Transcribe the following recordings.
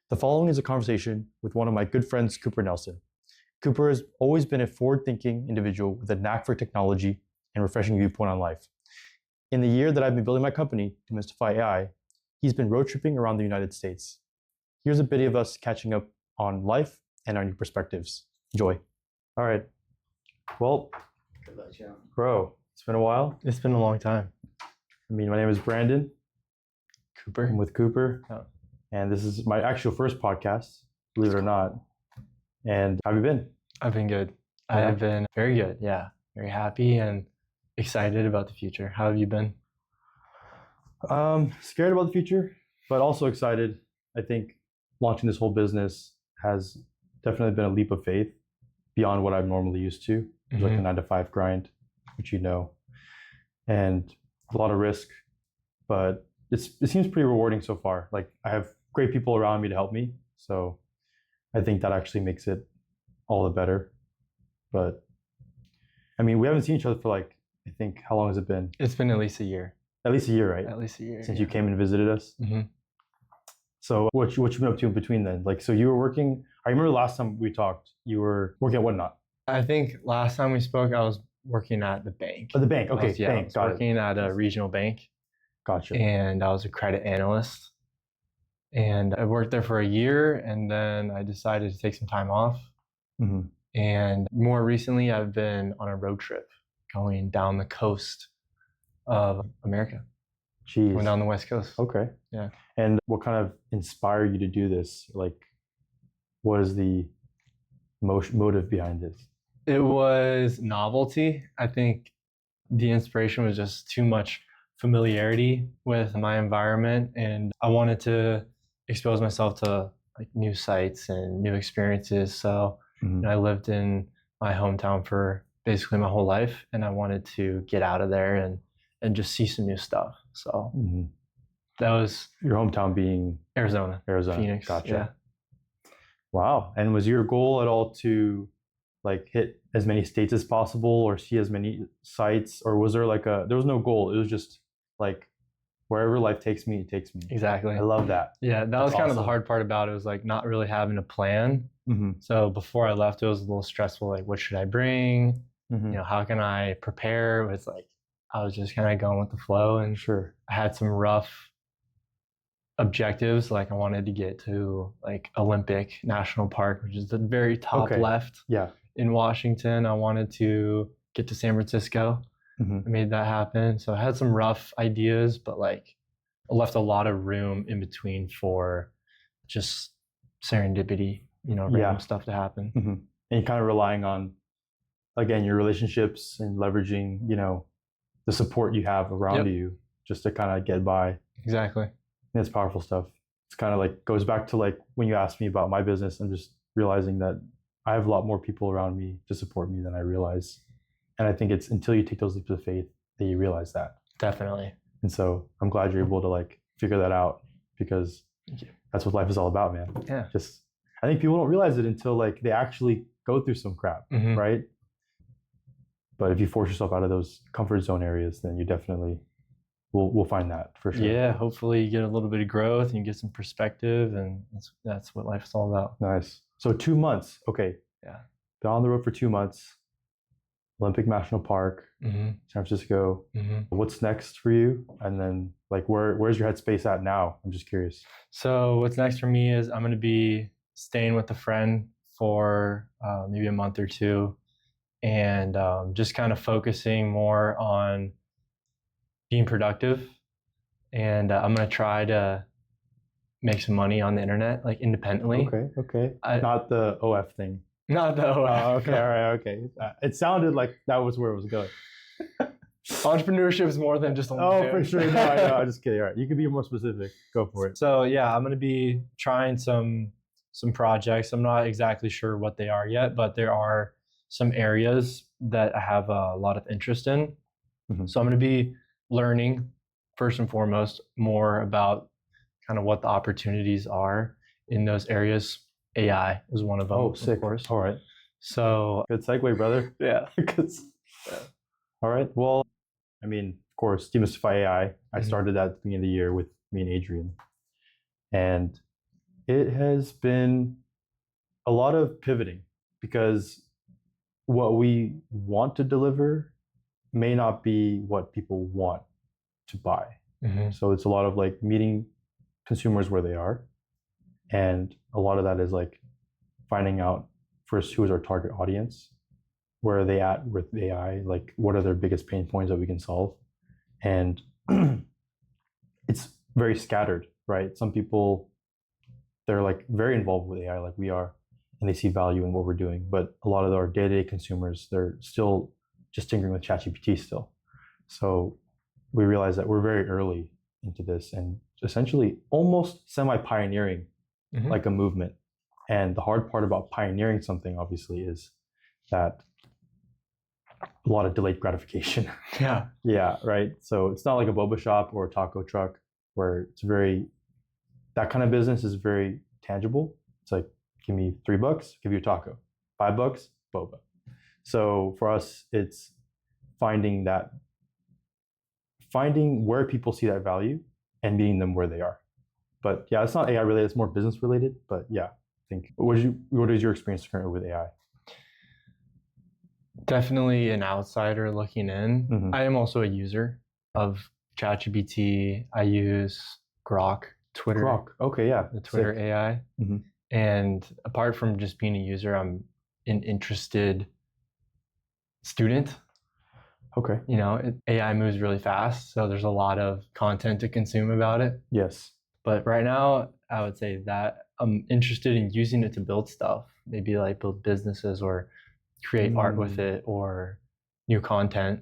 The following is a conversation with one of my good friends, Cooper Nelson. Cooper has always been a forward-thinking individual with a knack for technology and refreshing viewpoint on life. In the year that I've been building my company, Demystify AI, he's been road tripping around the United States. Here's a bit of us catching up on life and our new perspectives. Enjoy. All right. Well, bro, it's been a while. It's been a long time. My name is Brandon. Cooper. I'm with Cooper. Oh. And this is my actual first podcast, believe it or not. And how have you been? I've been good. Yeah. I have been very good. Yeah. Very happy and excited about the future. How have you been? Scared about the future, but also excited. I think launching this whole business has definitely been a leap of faith beyond what I'm normally used to. It's like the 9-to-5 grind, which you know, and a lot of risk, but it seems pretty rewarding so far. Like, I have great people around me to help me, so I think that actually makes it all the better. But we haven't seen each other for I think, how long has it been? It's been at least a year. At least a year, right? At least a year. Since you came and visited us. Mm-hmm. So what you been up to in between then? So you were working, I remember last time we talked, you were working at Whatnot. I think last time we spoke, I was working at the bank. Oh, the bank, okay, I was working at a regional bank. Gotcha. And I was a credit analyst. And I worked there for a year, and then I decided to take some time off. Mm-hmm. And more recently, I've been on a road trip going down the coast of America. Jeez. Going down the West Coast. Okay. Yeah. And what kind of inspired you to do this? What is the motive behind this? It was novelty. I think the inspiration was just too much familiarity with my environment, and I wanted to expose myself to new sights and new experiences. So I lived in my hometown for basically my whole life, and I wanted to get out of there and just see some new stuff. So that was your hometown being Arizona, Phoenix. Gotcha. Yeah. Wow. And was your goal at all to hit as many states as possible or see as many sites, or was there there was no goal? It was just wherever life takes me, it takes me. Exactly. I love that. Yeah, that was kind of the hard part about it, was not really having a plan. So before I left, it was a little stressful. What should I bring? How can I prepare? It's I was just kind of going with the flow, and sure, I had some rough objectives. I wanted to get to Olympic National Park, which is the very top left in Washington. I wanted to get to San Francisco. I made that happen. So I had some rough ideas, but I left a lot of room in between for just serendipity, random stuff to happen. And you're kind of relying on, again, your relationships and leveraging, the support you have around you just to kind of get by. Exactly. And it's powerful stuff. It's kind of goes back to when you asked me about my business, I'm just realizing that I have a lot more people around me to support me than I realize. And I think it's until you take those leaps of faith that you realize that. Definitely. And so I'm glad you're able to figure that out, because that's what life is all about, man. Yeah. I think people don't realize it until they actually go through some crap, right? But if you force yourself out of those comfort zone areas, then you definitely will find that for sure. Yeah, hopefully you get a little bit of growth and you get some perspective, and that's what life is all about. Nice. So 2 months. Okay. Yeah. Been on the road for 2 months. Olympic National Park, San Francisco. What's next for you? And then where's your headspace at now? I'm just curious. So what's next for me is I'm going to be staying with a friend for maybe a month or two, and just kind of focusing more on being productive. And I'm going to try to make some money on the internet, independently. Okay. Not the OF thing. Not the OF. Oh, okay, all right, okay. It sounded like that was where it was going. Entrepreneurship is more than just on the Oh, gym. for sure. No, I know. I'm just kidding. All right, you can be more specific. Go for it. So yeah, I'm going to be trying some projects. I'm not exactly sure what they are yet, but there are some areas that I have a lot of interest in. So I'm going to be learning, first and foremost, more about kind of what the opportunities are in those areas. AI is one of them. Oh, sick. Of course. All right. So good segue, brother. Yeah. All right. Well, of course, Demystify AI. I started that at the beginning of the year with me and Adrian. And It has been a lot of pivoting because what we want to deliver may not be what people want to buy. So it's a lot of like meeting consumers where they are. And a lot of that is like finding out first who is our target audience, where are they at with AI, like what are their biggest pain points that we can solve. And it's very scattered, right? Some people, they're like very involved with AI like we are, and they see value in what we're doing. But a lot of our day-to-day consumers, they're still just tinkering with ChatGPT still. So we realize that we're very early into this and essentially almost semi-pioneering like a movement. And the hard part about pioneering something, obviously, is that a lot of delayed gratification. Yeah. Yeah, right. So it's not like a boba shop or a taco truck where it's very, that kind of business is very tangible. It's like, give me $3, give you a taco. $5, boba. So for us, it's finding where people see that value and meeting them where they are. But yeah, it's not AI related, it's more business related. But yeah, I think, what is your experience currently with AI? Definitely an outsider looking in. I am also a user of ChatGPT. I use Grok, Twitter. Grok, okay, yeah. The Twitter Sick. AI. And apart from just being a user, I'm an interested student. Okay. You know, AI moves really fast, so there's a lot of content to consume about it. Yes. But right now, I would say that I'm interested in using it to build stuff, maybe like build businesses or create art with it or new content.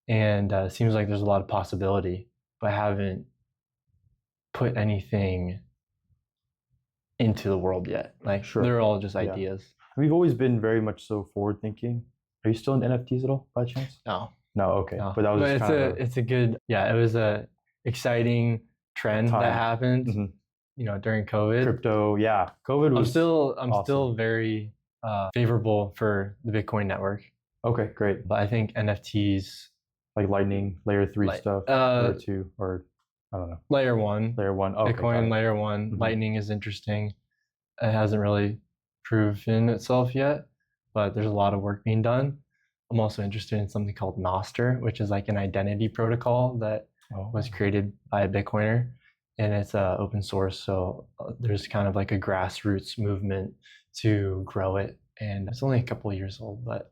And it seems like there's a lot of possibility, but I haven't put anything into the world yet. Like, they're all just ideas. We've always been very much so forward thinking. Are you still in NFTs at all by chance? No. No, okay. No. But that was it's it's a good, yeah, it was a exciting trend that happened, you know, during COVID. Crypto, yeah. COVID was I'm still very favorable for the Bitcoin network. Okay, great. But I think NFTs, like Lightning, layer 3 stuff, layer 2, or I don't know. Layer 1. Layer 1. Okay, Bitcoin layer 1. Lightning is interesting. It hasn't really proven itself yet, but there's a lot of work being done. I'm also interested in something called Nostr, which is like an identity protocol that was created by a Bitcoiner, and it's open source. So there's kind of like a grassroots movement to grow it, and it's only a couple of years old, but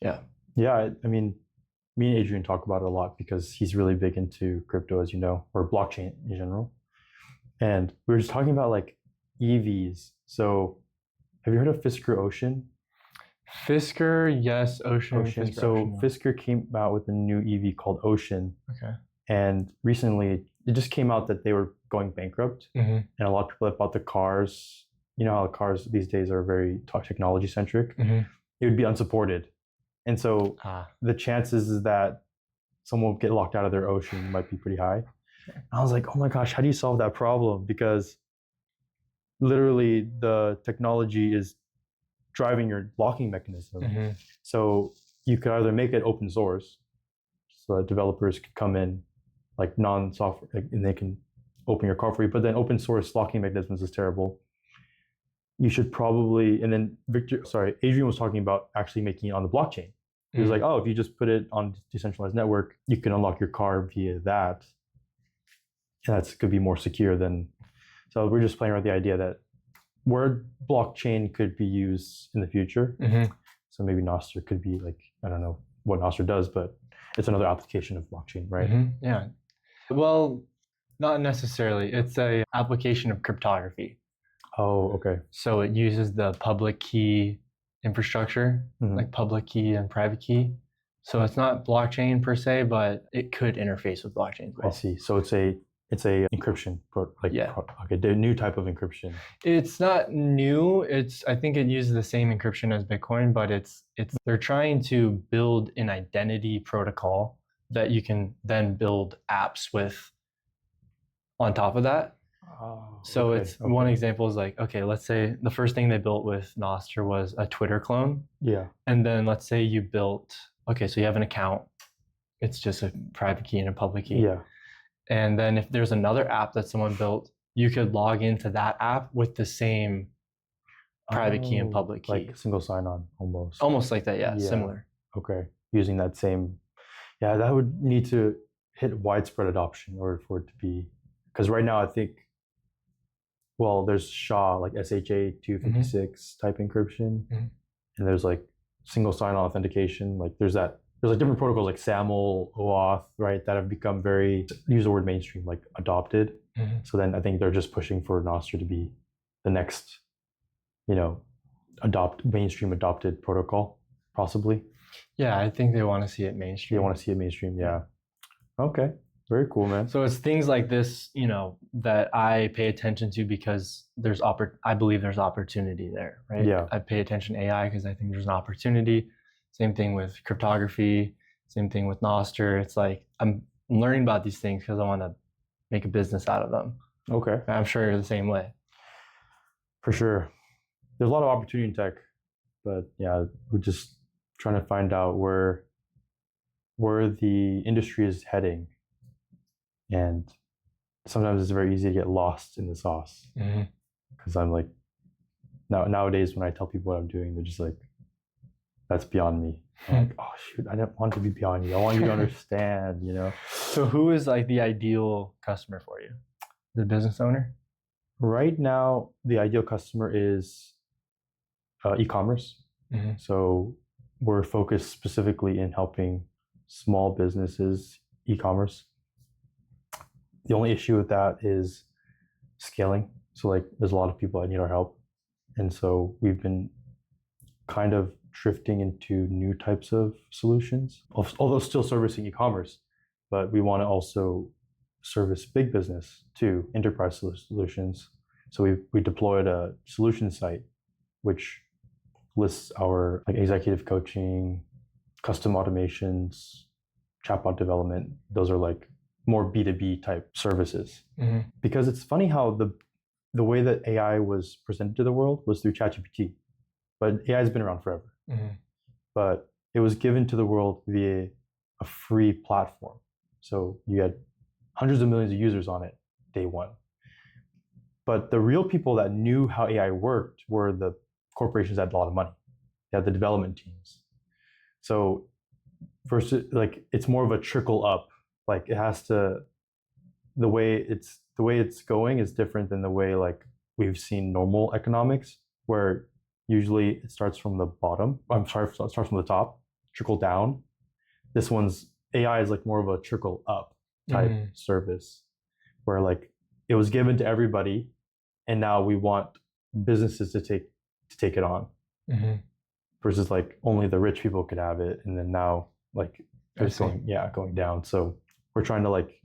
yeah. Yeah, I mean, me and Adrian talk about it a lot because he's really big into crypto, as you know, or blockchain in general. And we were just talking about like EVs. So have you heard of Fisker Ocean? Fisker, yes. Ocean. Fisker, so Ocean, Fisker came out with a new EV called Ocean. Okay. And recently it just came out that they were going bankrupt. And a lot of people that bought the cars, you know how cars these days are very technology centric, it would be unsupported. And so the chances is that someone will get locked out of their Ocean might be pretty high. And I was like, oh my gosh, how do you solve that problem? Because literally the technology is driving your locking mechanism. So you could either make it open source so that developers could come in like non-software and they can open your car for you, but then open source locking mechanisms is terrible. You should probably, and then Adrian was talking about actually making it on the blockchain. He was like, oh, if you just put it on decentralized network, you can unlock your car via that. And that could be more secure than, so we're just playing around with the idea that where blockchain could be used in the future. So maybe Nostr could be like, I don't know what Nostr does, but it's another application of blockchain, right? Yeah. Well, not necessarily. It's a application of cryptography. Oh, okay. So it uses the public key infrastructure, like public key and private key. So it's not blockchain per se, but it could interface with blockchain as well. I see. So it's a encryption, like a new type of encryption. It's not new. I think it uses the same encryption as Bitcoin, but they're trying to build an identity protocol that you can then build apps with on top of that. So one example is like, okay, let's say the first thing they built with Nostr was a Twitter clone. Yeah. And then let's say you built, okay, so you have an account. It's just a private key and a public key. Yeah. And then if there's another app that someone built you could log into that app with the same private key and Oh, public key. like single sign-on almost. Almost like that, yeah, Yeah. similar. Okay, using that same. Yeah, that would need to hit widespread adoption in order for it to be. Because right now, I think, well, there's SHA, like SHA 256 type encryption, Mhm. and there's like single sign-on authentication. Like there's like different protocols like SAML, OAuth, right, that have become very, use the word mainstream, like adopted. Mhm. So then I think they're just pushing for Nostr to be the next, mainstream adopted protocol, possibly. Yeah, I think they want to see it They mainstream. want to see it mainstream, yeah. Okay, very cool, man. So it's things like this, that I pay attention to because I believe there's opportunity there, right? Yeah. I pay attention to AI because I think there's an opportunity. Same thing with cryptography. Same thing with Nostr. It's like I'm learning about these things because I want to make a business out of them. Okay, And I'm sure you're the same way. for sure. There's a lot of opportunity in tech, but yeah, we're just trying to find out where the industry is heading, and sometimes it's very easy to get lost in the sauce. Mm-hmm. Because I'm like, nowadays when I tell people what I'm doing, they're just like, that's beyond me. I'm like, oh shoot, I don't want to be beyond you. I want you to understand, So who is like the ideal customer for you? The business owner? Right now, the ideal customer is e-commerce. Mm-hmm. So we're focused specifically in helping small businesses e-commerce. The only issue with that is scaling. So like there's a lot of people that need our help. And so we've been kind of drifting into new types of solutions, although still servicing e-commerce, but we want to also service big business too, enterprise solutions. So we deployed a solution site, which lists our like executive coaching, custom automations, chatbot development. Those are like more B2B type services. Mm-hmm. Because it's funny how the way that AI was presented to the world was through ChatGPT, but AI has been around forever. Mm-hmm. But it was given to the world via a free platform. So you had hundreds of millions of users on it day one. But the real people that knew how AI worked were the corporations that had a lot of money. They had the development teams. So versus like it's more of a trickle up. Like it has to, the way it's going is different than the way like we've seen normal economics, where usually it starts from the bottom. It starts from the top, trickle down. This one's AI is like more of a trickle up type service, where like it was given to everybody, and now we want businesses to take it on, versus like only the rich people could have it, and then now like it's going down. So we're trying to like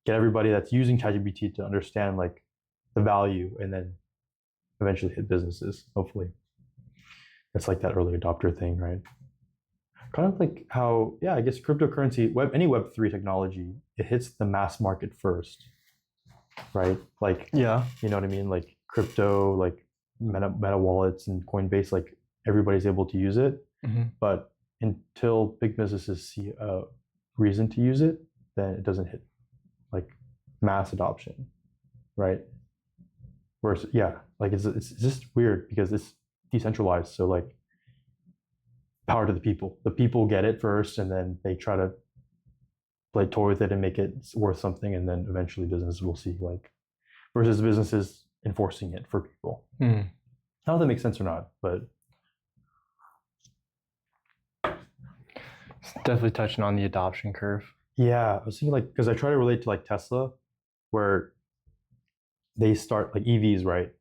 get everybody that's using ChatGPT to understand like the value, and then eventually hit businesses, hopefully. It's like that early adopter thing, right? Kind of like how, I guess cryptocurrency, any Web3 technology, it hits the mass market first, right? Like, you know what I mean? Like crypto, like meta wallets and Coinbase, like everybody's able to use it. Mm-hmm. But until big businesses see a reason to use it, then it doesn't hit like mass adoption, right? Whereas, like it's just weird because it's decentralized. So like power to the people. The people get it first, and then they try to play toy with it and make it worth something, and then eventually businesses will see like, versus businesses enforcing it for people. I don't know if that makes sense or not, but it's definitely touching on the adoption curve. Yeah, I was thinking like, because I try to relate to like Tesla, where they start like EVs, right?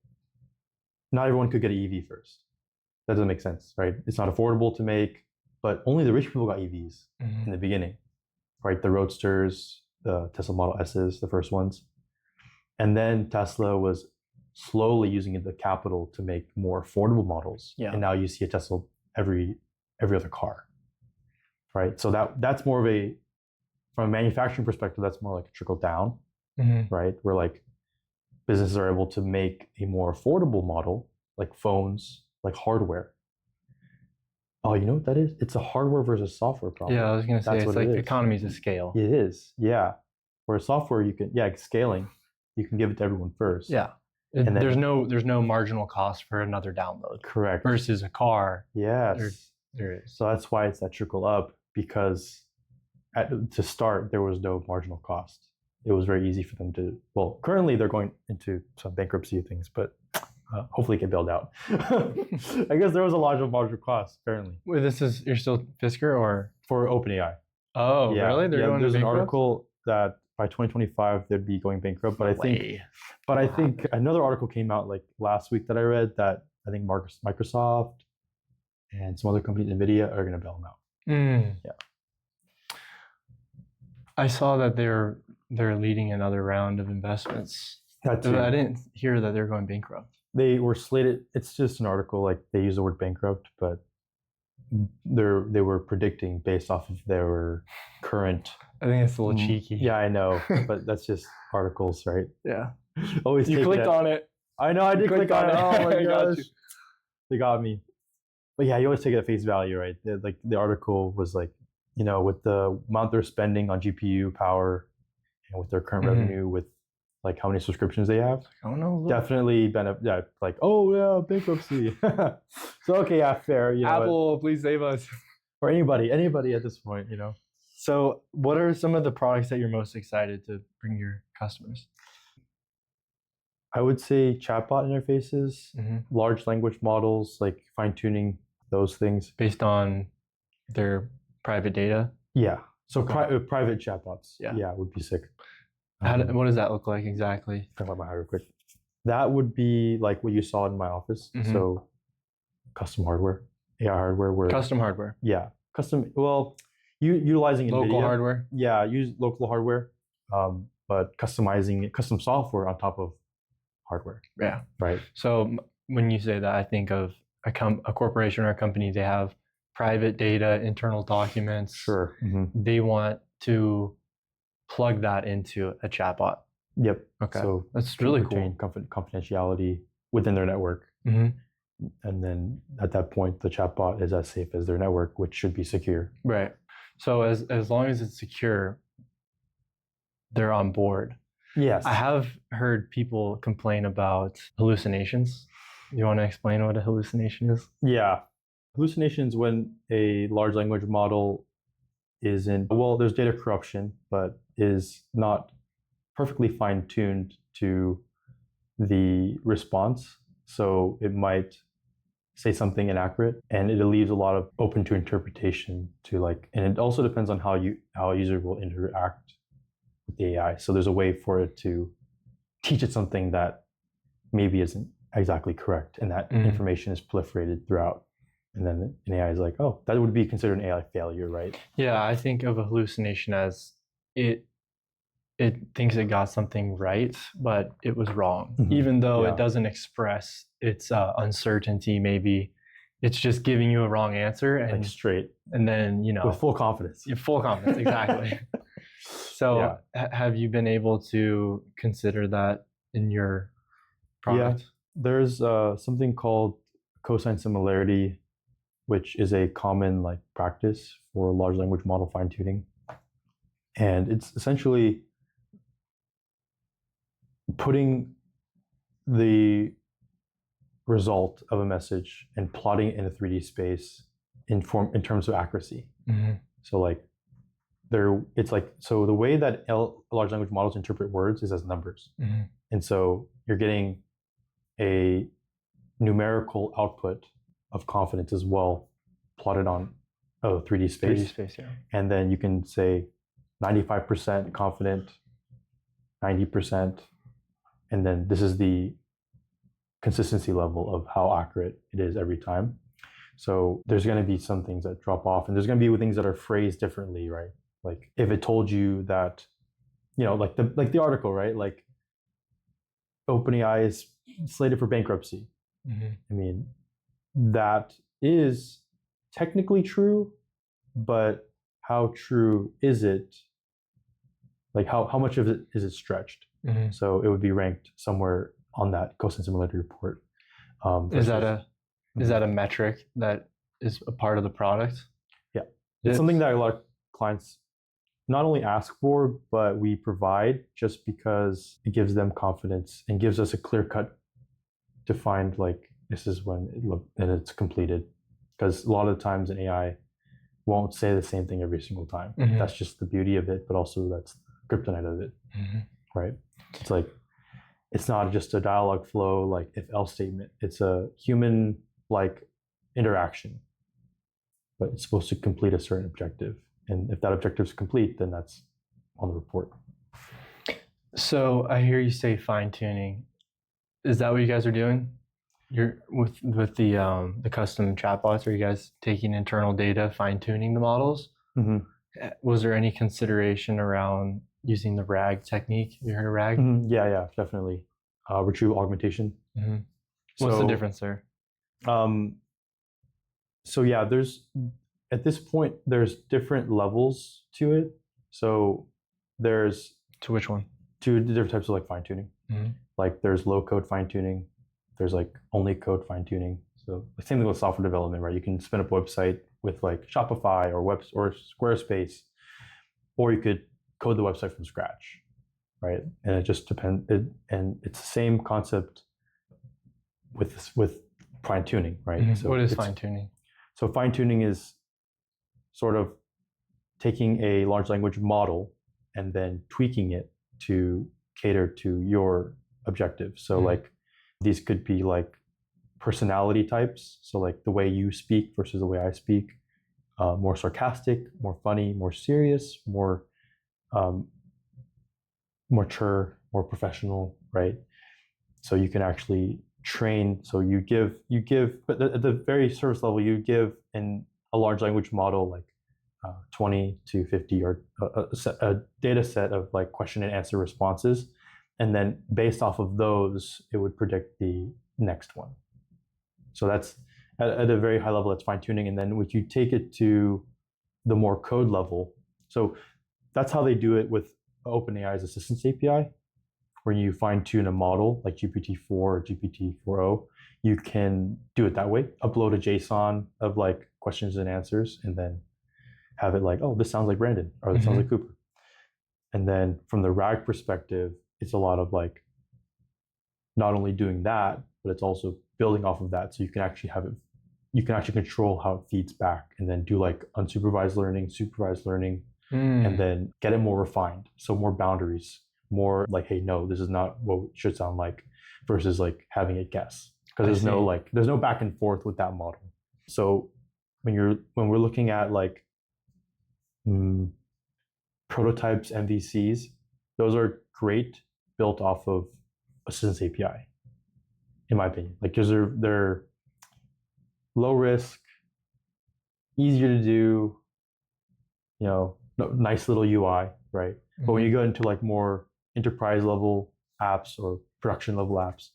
Not everyone could get an EV first. That doesn't make sense, right? It's not affordable to make, but only the rich people got EVs in the beginning, right? The Roadsters, the Tesla Model S's, the first ones. And then Tesla was slowly using the capital to make more affordable models. Yeah. And now you see a Tesla every other car, right? So that's more of from a manufacturing perspective, that's more like a trickle down, right? Where like businesses are able to make a more affordable model, like phones, like hardware. Oh, you know what that is? It's a hardware versus software problem. Yeah, I was going to say, it's like economies of scale. It is, yeah. Whereas software, you can, scaling, you can give it to everyone first. Yeah. And then, There's no marginal cost for another download correct. versus a car. Yes. There is. So that's why it's that trickle up, because to start, there was no marginal cost. It was very easy for them to, well, currently they're going into some bankruptcy things, but hopefully get bailed out. I guess there was a large marginal cost, apparently. Wait, you're still Fisker or? For OpenAI. Oh, really? They're going there's to an bankrupt? article that by 2025 they'd be going bankrupt, but I think another article came out like last week that I read that I think Microsoft and some other companies, Nvidia, are going to bail them out. Yeah. I saw that they're leading another round of investments. That too. I didn't hear that they're going bankrupt. They were slated. It's just an article, like they use the word bankrupt, but they were predicting based off of their current. I think it's a little cheeky. Yeah, I know, but that's just articles, right? Yeah. Always You clicked on it. I know, I did click on it. Oh my I got gosh, you. they got me. But yeah, you always take it at face value, right? Like the article was like, with the amount they're spending on GPU power and with their current revenue, with like how many subscriptions they have, I don't know. definitely like, oh yeah, bankruptcy. So okay, yeah, fair. Apple, please save us. Or anybody at this point, So what are some of the products that you're most excited to bring your customers? I would say chatbot interfaces, large language models, like fine-tuning those things. Based on their private data? Yeah. So private chatbots. Yeah, would be sick. What does that look like exactly? Talk about my real quick. That would be like what you saw in my office. So custom hardware, AI hardware. Custom hardware. Yeah. Custom, well, utilizing local NVIDIA. Hardware. Yeah, use local hardware, but customizing custom software on top of hardware. Yeah. Right. So when you say that, I think of a corporation or a company. They have private data, internal documents. Sure. They want to plug that into a chatbot. Yep. Okay. So that's really cool. Confidentiality within their network. And then at that point, the chatbot is as safe as their network, which should be secure. Right. So as long as it's secure, they're on board. Yes. I have heard people complain about hallucinations. You want to explain what a hallucination is? Yeah. Hallucinations when a large language model there's data corruption, but is not perfectly fine-tuned to the response. So it might say something inaccurate, and it leaves a lot of open to interpretation and it also depends on how a user will interact with the AI. So there's a way for it to teach it something that maybe isn't exactly correct, and that information is proliferated throughout. And then an AI is like, oh, that would be considered an AI failure, right? Yeah, I think of a hallucination as it thinks it got something right, but it was wrong. Even though it doesn't express its uncertainty, maybe it's just giving you a wrong answer and like straight. And then with full confidence. Full confidence, exactly. So have you been able to consider that in your product? Yeah, there's something called cosine similarity, which is a common practice for large language model fine-tuning. And it's essentially putting the result of a message and plotting it in a 3D space in terms of accuracy. So so the way that large language models interpret words is as numbers. And so you're getting a numerical output of confidence as well, plotted on a 3D space. 3D space, yeah. And then you can say 95% confident, 90%, and then this is the consistency level of how accurate it is every time. So there's going to be some things that drop off, and there's going to be things that are phrased differently, right? Like if it told you that, like the article, right? Like OpenAI is slated for bankruptcy. I mean, that is technically true, but how true is it? Like how much of it is it stretched? So it would be ranked somewhere on that cosine similarity report. Is that a metric that is a part of the product? Yeah, it's something that a lot of clients not only ask for, but we provide just because it gives them confidence and gives us a clear cut to find like this is when it's completed. Because a lot of the times an AI won't say the same thing every single time. That's just the beauty of it, but also that's kryptonite of it, right? It's like it's not just a dialogue flow like if else statement. It's a human like interaction, but it's supposed to complete a certain objective. And if that objective is complete, then that's on the report. So I hear you say fine tuning. Is that what you guys are doing? You're with the custom chatbots. Are you guys taking internal data, fine tuning the models? Was there any consideration around using the RAG technique? You heard of RAG? Yeah, definitely. Retrieval augmentation. What's the difference there? So yeah, there's at this point there's different levels to it. So there's To which one? two different types of like fine tuning. Like there's low code fine tuning. There's like only code fine tuning. So the same thing with software development, right? You can spin up a website with like Shopify or Squarespace, or you could code the website from scratch, right? And it just depends. And it's the same concept with fine tuning, right? So what is fine tuning? So fine tuning is sort of taking a large language model and then tweaking it to cater to your objectives. So like these could be like personality types. So like the way you speak versus the way I speak, more sarcastic, more funny, more serious, more mature, more professional, right? So you can actually train. So you give, but at the very surface level, you give in a large language model like 20 to 50 or a data set of like question and answer responses. And then based off of those, it would predict the next one. So that's at a very high level, that's fine tuning. And then if you take it to the more code level, so that's how they do it with OpenAI's Assistance API, where you fine tune a model like GPT-4 or GPT-4o. You can do it that way, upload a JSON of like questions and answers, and then have it like, oh, this sounds like Brandon, or this sounds like Cooper. And then from the RAG perspective, it's a lot of like not only doing that, but it's also building off of that. So you can actually have it, you can actually control how it feeds back, and then do like unsupervised learning, supervised learning, and then get it more refined. So more boundaries, more like, hey, no, this is not what it should sound like, versus like having it guess. Because there's no back and forth with that model. So when we're looking at like prototypes, MVCs, those are great built off of Assistance API, in my opinion. Like, because they're low risk, easier to do, nice little UI, right? But when you go into like more enterprise level apps or production level apps,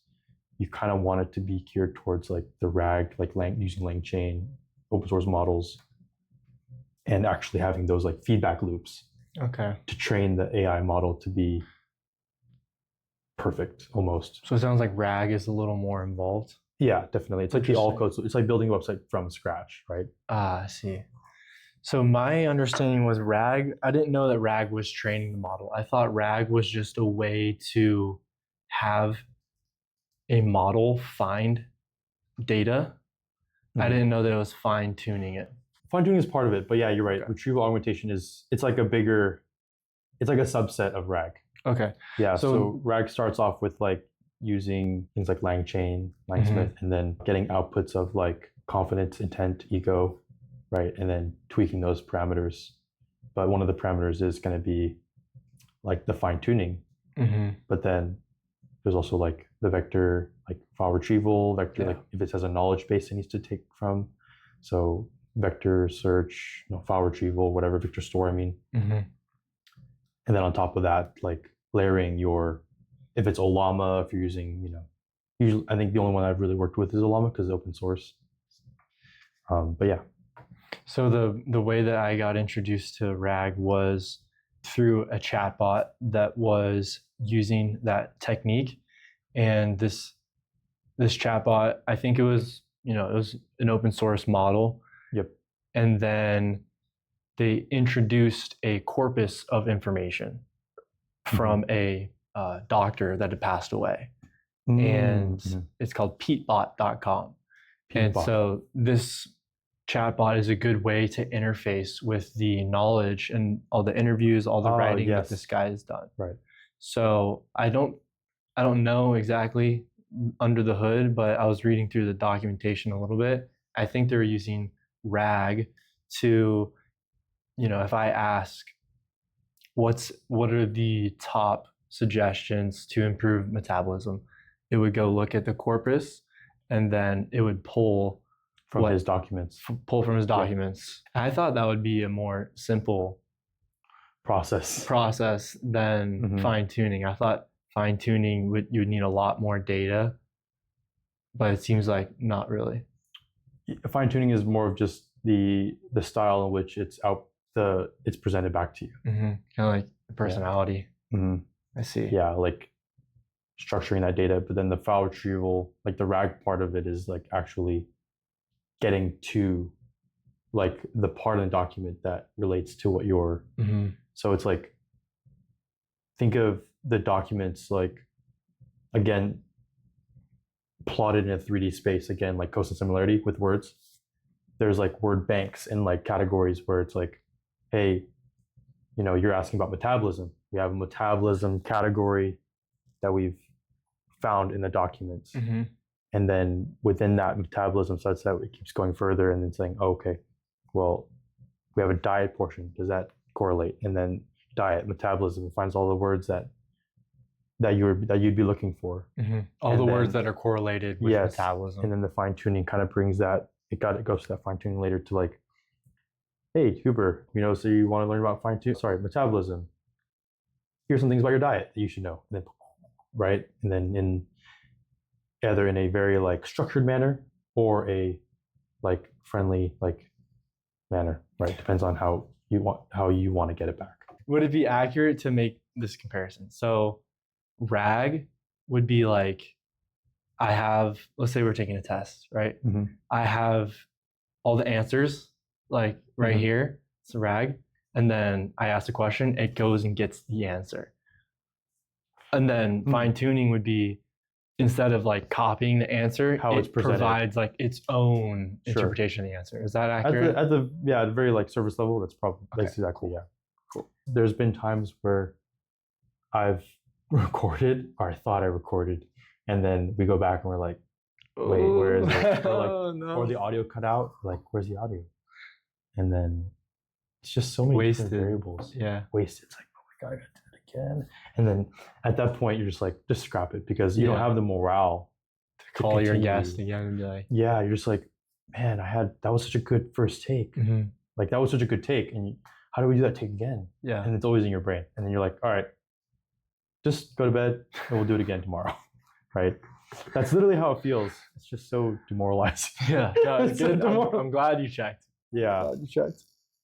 you kind of want it to be geared towards like the RAG, like using LangChain, open source models, and actually having those like feedback loops to train the AI model to be perfect almost. So it sounds like RAG is a little more involved. Yeah, definitely. It's like the all code. So it's like building a website from scratch, right? I see. So my understanding was RAG, I didn't know that RAG was training the model. I thought RAG was just a way to have a model find data. I didn't know that it was fine tuning it. Fine tuning is part of it, but yeah, you're right. Retrieval augmentation it's like a subset of RAG. Okay. Yeah, so RAG starts off with like using things like LangChain, Langsmith, and then getting outputs of like confidence, intent, ego, right? And then tweaking those parameters. But one of the parameters is going to be like the fine tuning. But then there's also like the vector, like file retrieval, vector, like if it has a knowledge base it needs to take from. So vector search, file retrieval, whatever, vector store, I mean. And then on top of that, like layering if it's Ollama, if you're using, usually I think the only one I've really worked with is Ollama because it's open source. But yeah. So the way that I got introduced to RAG was through a chatbot that was using that technique. And this chatbot, I think it was an open source model. Yep. And then they introduced a corpus of information from a doctor that had passed away. And it's called peatbot.com. And so this chatbot is a good way to interface with the knowledge and all the interviews, all the writing that this guy has done. Right. So I don't know exactly under the hood, but I was reading through the documentation a little bit. I think they're using RAG to, if I ask what are the top suggestions to improve metabolism, it would go look at the corpus and then it would pull from his documents. Pull from his documents. Yeah. I thought that would be a more simple process than fine-tuning. I thought fine-tuning you would need a lot more data, but it seems like not really. Fine-tuning is more of just the style in which it's presented back to you. Kind of like the personality. Yeah. I see. Yeah, like structuring that data, but then the file retrieval, like the RAG part of it, is like actually getting to like the part of the document that relates to what you're. So it's like, think of the documents like, again, plotted in a 3D space, again, like cosine similarity with words. There's like word banks and like categories where it's like, hey, you're asking about metabolism. We have a metabolism category that we've found in the documents. And then within that metabolism subset, it keeps going further and then saying, oh, okay, well, we have a diet portion. Does that correlate? And then diet, metabolism, finds all the words that you'd be looking for. All the words that are correlated with metabolism. And then the fine tuning kind of brings that. It goes to that fine tuning later to like, hey, Huber, so you want to learn about metabolism. Here's some things about your diet that you should know. And then, right? And then either in a very like structured manner or a like friendly like manner, right? Depends on how you want to get it back. Would it be accurate to make this comparison? So RAG would be like, let's say we're taking a test, right? I have all the answers like right here, it's RAG. And then I ask a question, it goes and gets the answer. And then fine tuning would be, instead of like copying the answer, it provides like its own interpretation of the answer. Is that accurate? At the very like surface level, that's exactly, yeah. Cool. There's been times where I've recorded, or I thought I recorded, and then we go back and we're like, wait, where is it? Or, like, or the audio cut out, like, where's the audio? And then it's just so many different variables. Yeah. Wasted. It's like, oh my God, I got to do it again. And then at that point, you're just like, just scrap it, because you don't have the morale to call your guest again and be like, yeah, you're just like, man, that was such a good first take. Like, that was such a good take. And how do we do that take again? Yeah. And it's always in your brain. And then you're like, all right, just go to bed and we'll do it again tomorrow. Right? That's literally how it feels. It's just so demoralizing. Yeah. No, it's good. I'm glad you checked. Yeah. Glad you checked.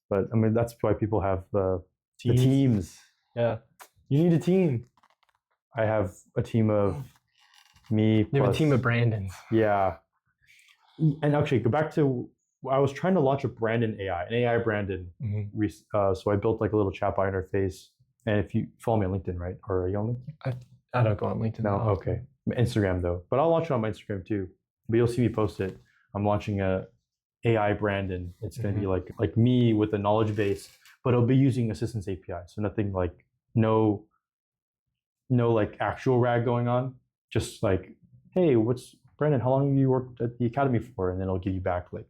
But I mean, that's why people have the teams. Yeah. You need a team. I have a team of me. You have a team of Brandons. Yeah. And actually, go back to, I was trying to launch a Brandon AI, an AI Brandon. So I built like a little chatbot interface. And if you follow me on LinkedIn, right? Or are you on LinkedIn? I don't go on LinkedIn. No, okay. Instagram though. But I'll launch it on my Instagram too. But you'll see me post it. I'm launching a AI Brandon. It's going to be like me with a knowledge base, but it'll be using Assistance API. So nothing like, no like actual RAG going on. Just like, hey, Brandon, how long have you worked at the academy for? And then it'll give you back like,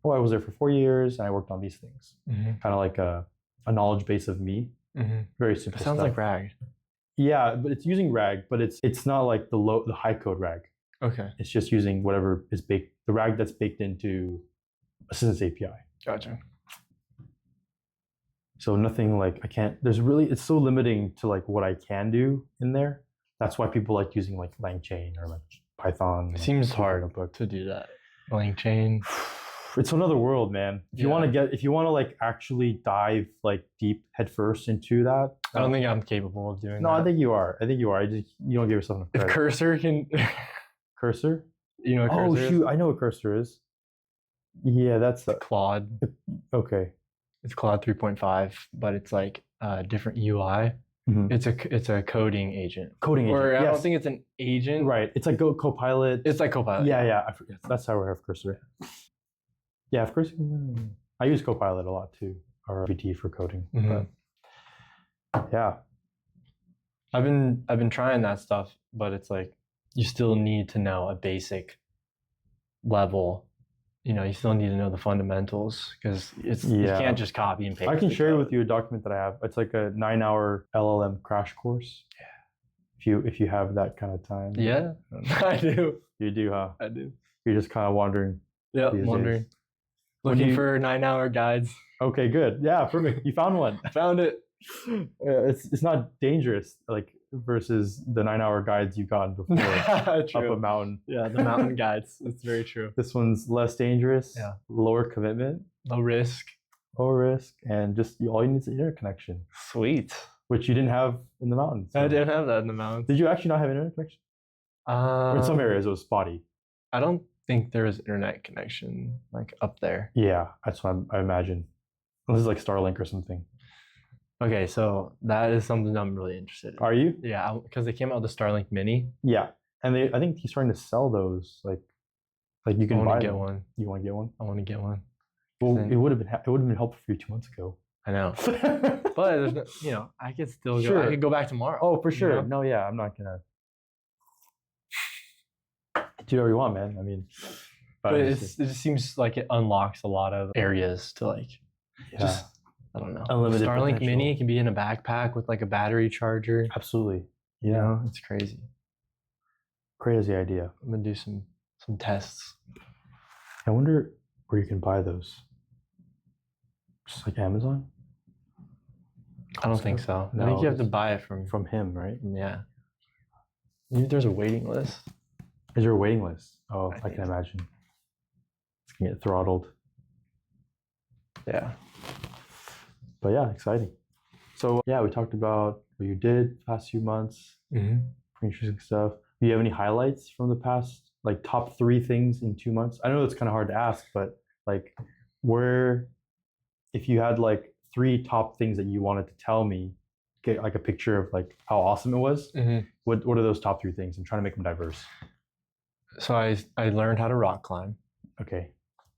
oh, I was there for 4 years and I worked on these things. Kind of like a knowledge base of me. Very simple. It sounds like RAG. Yeah, but it's using RAG, but it's not like the high code RAG. Okay. It's just using whatever is the RAG that's baked into Assistance API. Gotcha. So nothing like it's so limiting to like what I can do in there. That's why people like using like LangChain or like Python. It seems hard to do that. LangChain. It's another world, man. If you want to like actually dive like deep headfirst into that. I don't think I'm capable of doing that. No, I think you are. You don't give yourself enough credit. If Cursor can. Cursor? You know what Cursor is? Oh, shoot. I know what Cursor is. Yeah, that's Claude. Okay. It's Claude 3.5, but it's like a different UI. Mhm. It's a coding agent. Coding agent. Or I don't Yes. think it's an agent. Right. It's like Copilot. It's like Copilot. Yeah. I forget. That's how I have Cursor. Yeah, of course. I use Copilot a lot too, or GPT for coding. Mhm. But yeah. I've been trying that stuff, but it's like you still need to know a basic level. You still need to know the fundamentals because you can't just copy and paste. I can the share code. with you a document that I have. It's like a 9-hour LLM crash course. Yeah. If you have that kind of time. Yeah, I do. You do, huh? I do. You're just kind of wandering. Yeah, these wondering. days. Looking for 9-hour guides. Okay, good. Yeah, perfect. You found one. Found it. It's not dangerous like versus the 9-hour guides you've gotten before up a mountain. Yeah, the mountain guides. It's very true. This one's less dangerous. Yeah. Lower commitment. Low risk. Low risk, and just all you need is an internet connection, Sweet. which you didn't have in the mountains. I didn't have that in the mountains. Did you actually not have internet connection? In some areas it was spotty. I don't think there was internet connection like up there. Yeah, that's what I imagine. This is like Starlink or something. Okay, so that is something I'm really interested in. Are you? Yeah, because they came out with the Starlink Mini. Yeah, and I think he's starting to sell those. Like you can buy get them. one. You want to get one? I want to get one. Well, it would have been helpful for you 2 months ago. I know, but there's no, I could still go. Sure. I could go back tomorrow. Oh, for sure. know? No, yeah, I'm not gonna do whatever you want, man. I mean, but it just seems like it unlocks a lot of areas to like just I don't know. Unlimited Starlink potential. Mini can be in a backpack with like a battery charger. Absolutely. You Yeah, know, it's crazy. crazy idea. I'm gonna do some tests. I wonder where you can buy those. Just like Amazon? I don't think so. No, I think you have to buy it from him, right? yeah. Maybe there's a waiting list. Is there a waiting list? Oh, I think can so. imagine. It's gonna get throttled. Yeah. But yeah, exciting. So yeah, we talked about what you did the past few months. Mm-hmm. Pretty interesting stuff. Do you have any highlights from the past, like top 3 things in 2 months? I know it's kind of hard to ask, but like if you had like 3 top things that you wanted to tell me, get like a picture of like how awesome it was. Mm-hmm. What are those top 3 things? I'm trying to make them diverse. So I learned how to rock climb, Okay,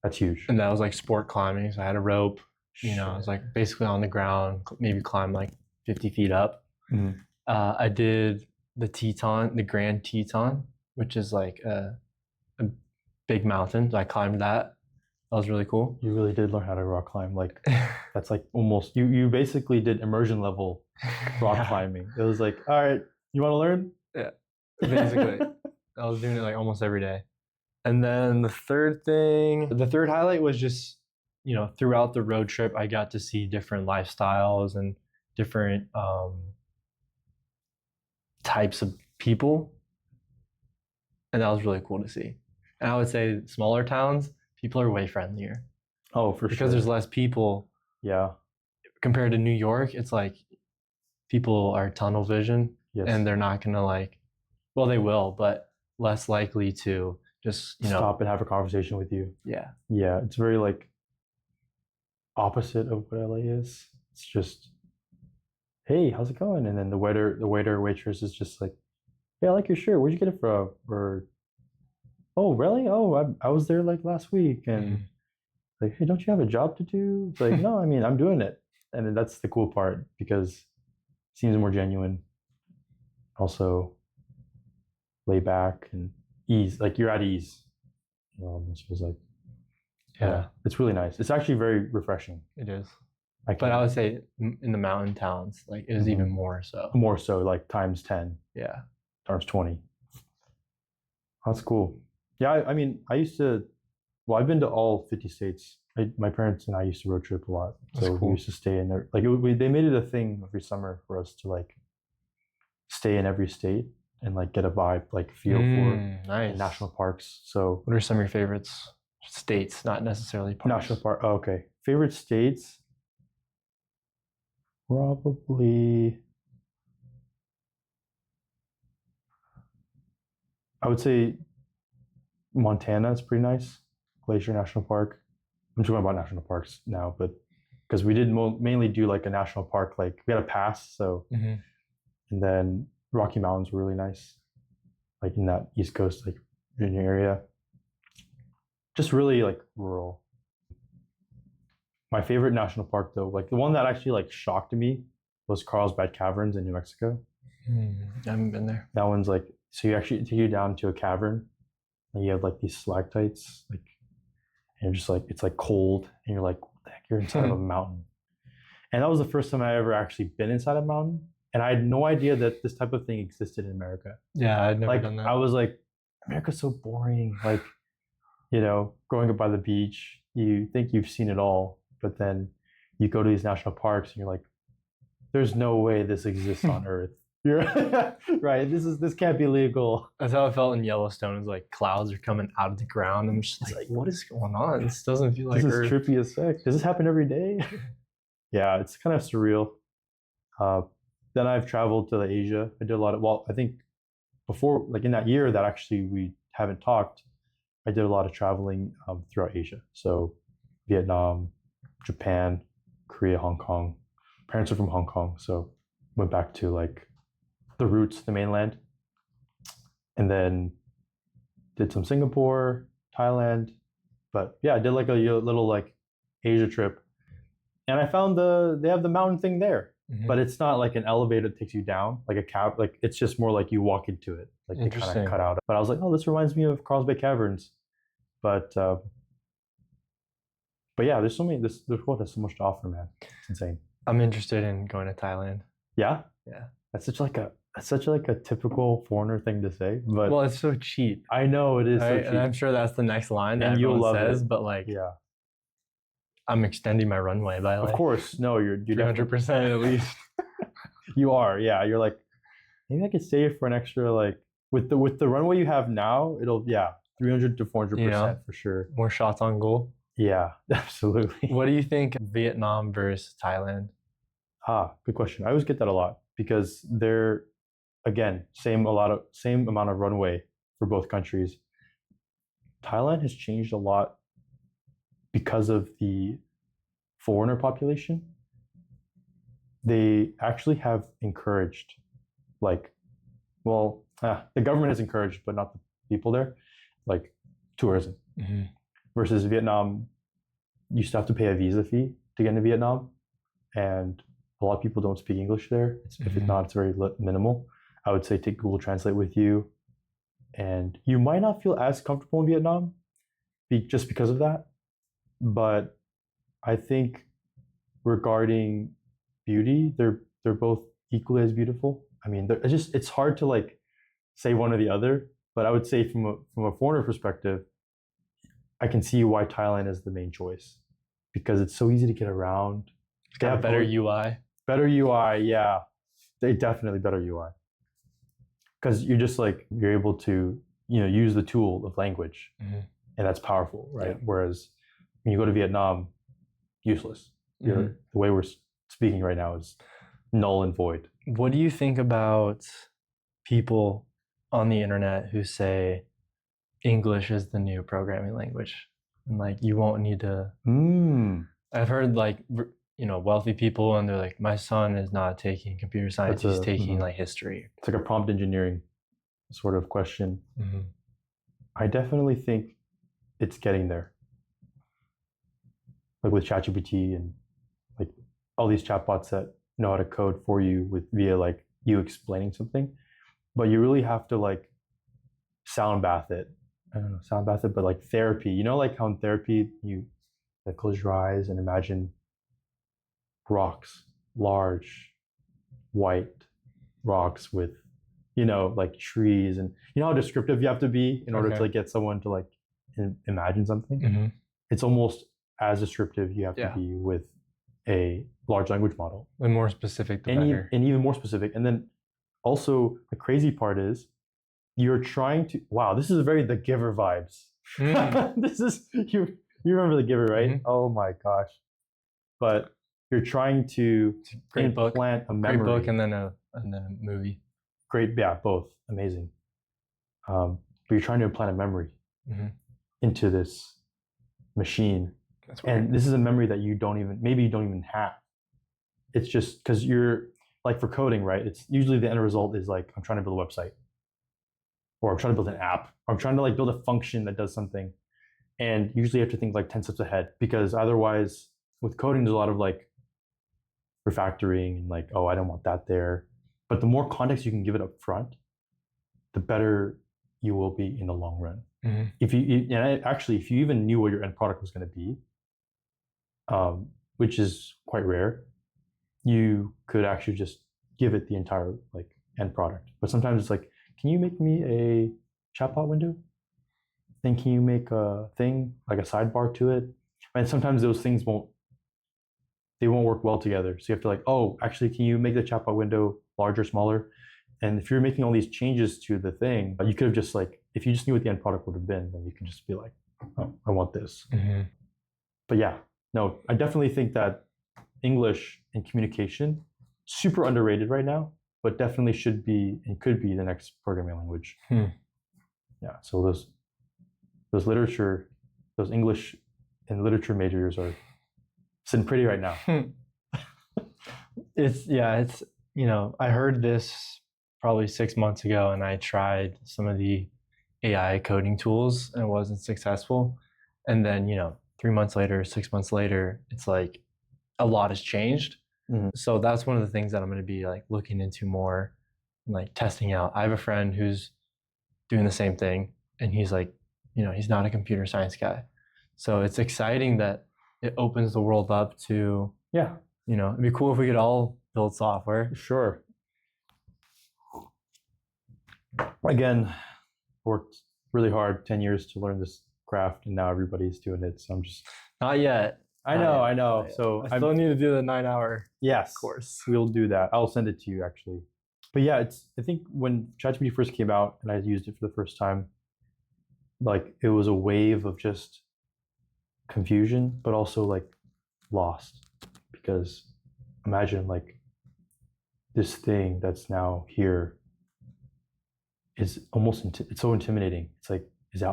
that's huge. and that was like sport climbing. So I had a rope. I was like basically on the ground, maybe climb like 50 feet up. Mhm. I did the Grand Teton, which is like a big mountain. So I climbed that. That was really cool. You really did learn how to rock climb. Like that's like almost you basically did immersion level rock Yeah. climbing. It was like, all right, you want to learn? Yeah, basically. I was doing it like almost every day. And then the third highlight was just, throughout the road trip, I got to see different lifestyles and different types of people. And that was really cool to see. And I would say smaller towns, people are way friendlier. Oh, for sure. Because there's less people. Yeah. Compared to New York, it's like people are tunnel vision. Yes. And they're not going to well, they will, but less likely to just, stop and have a conversation with you. Yeah. Yeah. It's very like opposite of what LA is. It's just, hey, how's it going? And then the waiter or waitress is just like, hey, I like your shirt. Where'd you get it from? Or, oh, really? Oh, I was there like last week. And like, hey, don't you have a job to do? It's like, no, I mean, I'm doing it. And then that's the cool part because it seems more genuine. Also, lay back and ease, like you're at ease. This was like, yeah, it's really nice. It's actually very refreshing. It is. But I would say in the mountain towns, like it was even more so. More so, like times 10. Yeah. Times 20. That's cool. Yeah, I mean, I've been to all 50 states. My parents and I used to road trip a lot. So That's cool. we used to stay in there. Like they made it a thing every summer for us to like stay in every state and like get a vibe, like feel for nice. national parks. So what are some of your favorites? States, not necessarily parks. national park. Oh, okay. Favorite states? Probably, I would say Montana is pretty nice. Glacier National Park. I'm talking about national parks now, but because we did mainly do like a national park. Like we had a pass, so Mhm. and then Rocky Mountains were really nice, like in that East Coast like Virginia area. Just really like rural. My favorite national park though, like the one that actually like shocked me, was Carlsbad Caverns in New Mexico. I haven't been there. That one's like, so you actually take you down to a cavern, and you have like these stalactites, like, and you're just like, it's like cold, and you're like, what the heck, you're inside of a mountain. And that was the first time I ever actually been inside a mountain, and I had no idea that this type of thing existed in America. Yeah, I'd never Like done that. I was like, America's so boring. Like, growing up by the beach, you think you've seen it all, but then you go to these national parks and you're like, there's no way this exists on Earth. You're right. This can't be legal. That's how I felt in Yellowstone. It's like clouds are coming out of the ground. I'm just like, what is going on? This doesn't feel like This is Earth. trippy as heck. Does this happen every day? Yeah, it's kind of surreal. Then I've traveled to Asia. I did a lot of, well, I think before, like in that year that actually we haven't talked, I did a lot of traveling throughout Asia. So Vietnam, Japan, Korea, Hong Kong. Parents are from Hong Kong, so went back to like the roots, the mainland, and then did some Singapore, Thailand. But yeah, I did like a little like Asia trip, and I found they have the mountain thing there, but it's not like an elevator that takes you down, like a cab. Like it's just more like you walk into it, like they kind Interesting. of cut out. But I was like, oh, this reminds me of Carlsbad Caverns. But yeah, there's world has so much to offer, man. It's insane. I'm interested in going to Thailand. Yeah, Yeah. that's such like a typical foreigner thing to say, but Well, it's so cheap. I know it is so Right? cheap. And I'm sure that's the next line that And you'll everyone love says, it. but like, Yeah, I'm extending my runway by like of course. No, you're 300% at least. You are. Yeah, you're like, maybe I could stay here for an extra like with the runway you have now. It'll 300 to 400% for sure. More shots on goal. Yeah, absolutely. What do you think Vietnam versus Thailand? Good question. I always get that a lot because they're, again, same amount of runway for both countries. Thailand has changed a lot because of the foreigner population. They actually have encouraged, like, well, the government has encouraged, but not the people there, like tourism. Versus Vietnam, you still have to pay a visa fee to get into Vietnam, and a lot of people don't speak English there. If it's not, it's very minimal. I would say take Google Translate with you, and you might not feel as comfortable in Vietnam just because of that. But I think regarding beauty, they're both equally as beautiful. I mean, it's hard to like say one or the other. But I would say from a foreigner perspective, I can see why Thailand is the main choice because it's so easy to get around. It's got a better UI. Better UI, yeah. They definitely better UI. Because you're able to, use the tool of language, and that's powerful, right? Yeah. Whereas when you go to Vietnam, useless. The way we're speaking right now is null and void. What do you think about people on the internet who say English is the new programming language and like you won't need to? I've heard like wealthy people and they're like, my son is not taking computer science, he's taking like history. It's like a prompt engineering sort of question. I definitely think it's getting there, like with ChatGPT and like all these chatbots that know how to code for you via like you explaining something, but you really have to like sound bath it. I don't know, sound bath it, but like therapy. Like how in therapy you like close your eyes and imagine rocks, large, white rocks with, like trees, and how descriptive you have to be in order to like get someone to like imagine something. It's almost as descriptive you have to be with a large language model. The more specific, the better. And even more specific. And then also the crazy part is you're trying to, wow, this is very The Giver vibes. This is, you remember The Giver, right? Oh my gosh. But you're trying to implant a memory. Great book and then a movie. Great, yeah, both amazing. But you're trying to implant a memory into this machine, That's weird. And this is a memory that maybe you don't even have. It's just because you're like for coding, right? It's usually the end result is like, I'm trying to build a website, or I'm trying to build an app, or I'm trying to like build a function that does something. And usually you have to think like 10 steps ahead, because otherwise with coding, there's a lot of like refactoring and like, oh, I don't want that there. But the more context you can give it up front, the better you will be in the long run. If you even knew what your end product was going to be, which is quite rare, you could actually just give it the entire like end product. But sometimes it's like, can you make me a chatbot window? Then can you make a thing like a sidebar to it? And sometimes those things won't work well together. So you have to like, oh, actually, can you make the chatbot window larger, smaller? And if you're making all these changes to the thing, you could have just like, if you just knew what the end product would have been, then you can just be like, oh, I want this. But yeah, no, I definitely think that English and communication, super underrated right now, but definitely should be and could be the next programming language. Yeah, so those English and literature majors are sitting pretty right now. It's I heard this probably 6 months ago, and I tried some of the AI coding tools and it wasn't successful. And then 3 months later, 6 months later, it's like a lot has changed. So that's one of the things that I'm going to be like looking into more, like testing out. I have a friend who's doing the same thing, and he's like, he's not a computer science guy. So it's exciting that it opens the world up to, it'd be cool if we could all build software. Sure. Again, worked really hard 10 years to learn this craft, and now everybody's doing it. So I'm just not yet. I know. So I still need to do the 9-hour course. We'll do that. I'll send it to you actually. But yeah, I think when ChatGPT first came out and I used it for the first time, like it was a wave of just confusion, but also like lost, because imagine like this thing that's now here is almost it's so intimidating. It's like, is it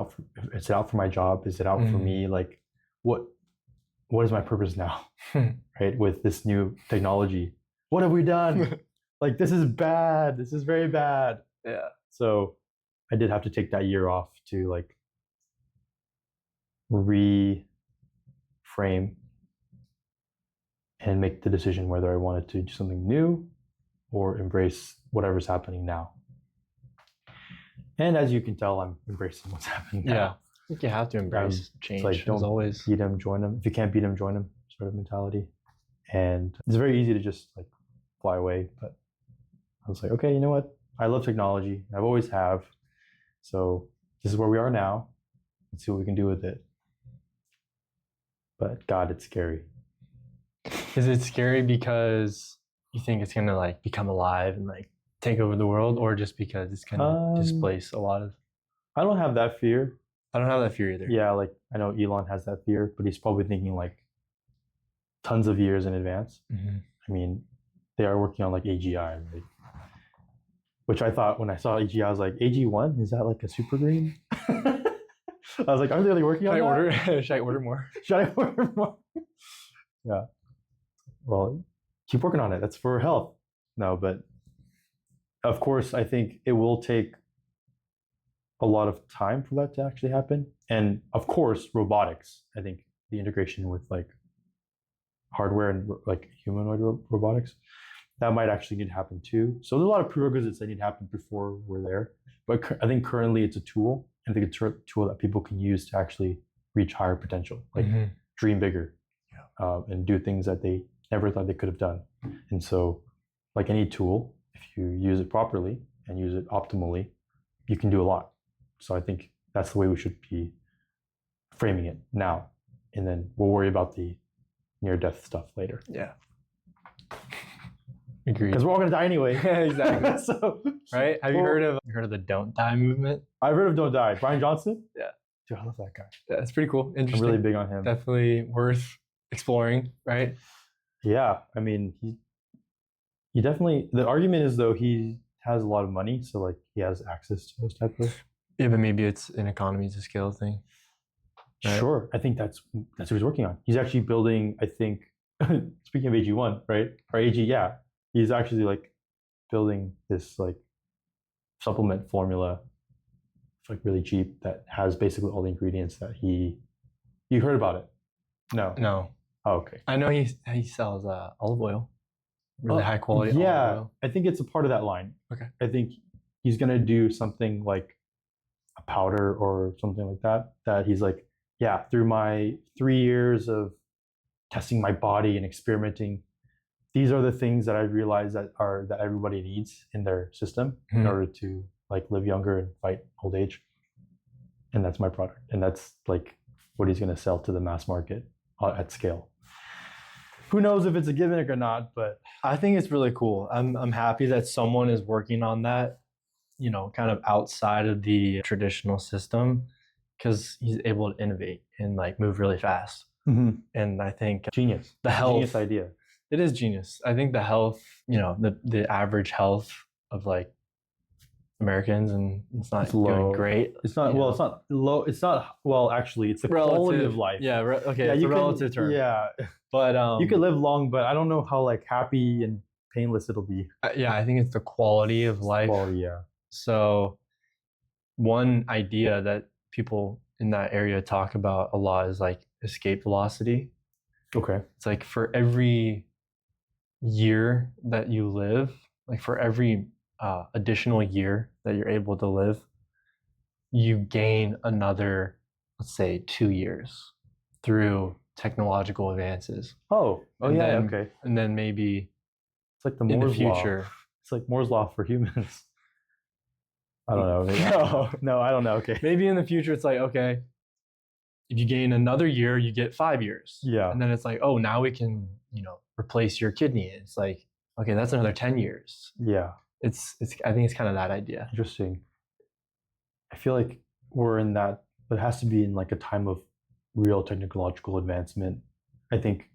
out for my job? Is it out for me? Like what is my purpose now? Right? With this new technology, what have we done? Like, this is bad. This is very bad. Yeah. So I did have to take that year off to like reframe and make the decision whether I wanted to do something new or embrace whatever's happening now. And as you can tell, I'm embracing what's happening now. Yeah. I think you have to embrace change. It's like, don't always beat them, join them. If you can't beat them, join them, sort of mentality. And it's very easy to just like fly away. But I was like, okay, you know what? I love technology. I've always have. So this is where we are now. Let's see what we can do with it. But God, it's scary. Is it scary because you think it's gonna like become alive and like take over the world, or just because it's gonna displace a lot of? I don't have that fear. I don't have that fear either. Yeah, like I know Elon has that fear, but he's probably thinking like tons of years in advance. I mean, they are working on like AGI, right? Which I thought when I saw AGI, I was like, AG1? Is that like a super green? I was like, aren't they really working on that? Should I order more? Should I order more? Yeah. Well, keep working on it. That's for health. No, but of course, I think it will take a lot of time for that to actually happen. And of course, robotics. I think the integration with like hardware and like humanoid robotics, that might actually need to happen too. So there's a lot of prerequisites that need to happen before we're there. But I think currently it's a tool. I think it's a tool that people can use to actually reach higher potential, like dream bigger, and do things that they never thought they could have done. And so, like any tool, if you use it properly and use it optimally, you can do a lot. So I think that's the way we should be framing it now. And then we'll worry about the near-death stuff later. Yeah. Agreed. Because we're all going to die anyway. Exactly. So, right? Have you heard of the Don't Die movement? I've heard of Don't Die. Brian Johnson? Yeah. Dude, I love that guy. Yeah, it's pretty cool. Interesting. I'm really big on him. Definitely worth exploring, right? Yeah. I mean, he definitely, the argument is though, he has a lot of money. So like he has access to those type of. Yeah, but maybe it's an economies of scale thing. right? Sure. I think that's what he's working on. He's actually building, I think, speaking of AG1, right? Or AG, yeah. He's actually like building this like supplement formula. It's like really cheap that has basically all the ingredients that you heard about it. No. No, Oh, okay. I know he sells olive oil, really high quality olive Yeah, oil. I think it's a part of that line. Okay. I think he's gonna do something like a powder or something like that. That he's like, yeah, through my 3 years of testing my body and experimenting, these are the things that I realized that everybody needs in their system in order to like live younger and fight old age. And that's my product. And that's like what he's gonna sell to the mass market at scale. Who knows if it's a gimmick or not, but I think it's really cool. I'm happy that someone is working on that, kind of outside of the traditional system, because he's able to innovate and like move really fast. And I think genius. the health, Genius idea. it is genius. I think the health, the average health of like Americans, and it's not doing great. It's not well. It's not low. It's not well. Actually, it's the quality of life. Yeah. Okay. Yeah, it's you a relative term. Yeah, But you could live long, but I don't know how like happy and painless it'll be. yeah, I think it's the quality of life. Quality, yeah. So one idea that people in that area talk about a lot is like escape velocity. Okay. It's like for every year that you live, like for every additional year that you're able to live, you gain another, let's say, 2 years through technological advances. Oh, And yeah. then- Okay. And then maybe It's like the in the Moore's law. future, It's like Moore's law for humans. I don't know. No, I don't know. Okay. maybe in the future, it's like, okay, if you gain another year, you get 5 years. Yeah. And then it's like, oh, now we can, replace your kidney. It's like, okay, that's another 10 years. Yeah. It's I think it's kind of that idea. Interesting. I feel like we're in that, but it has to be in like a time of real technological advancement. I think.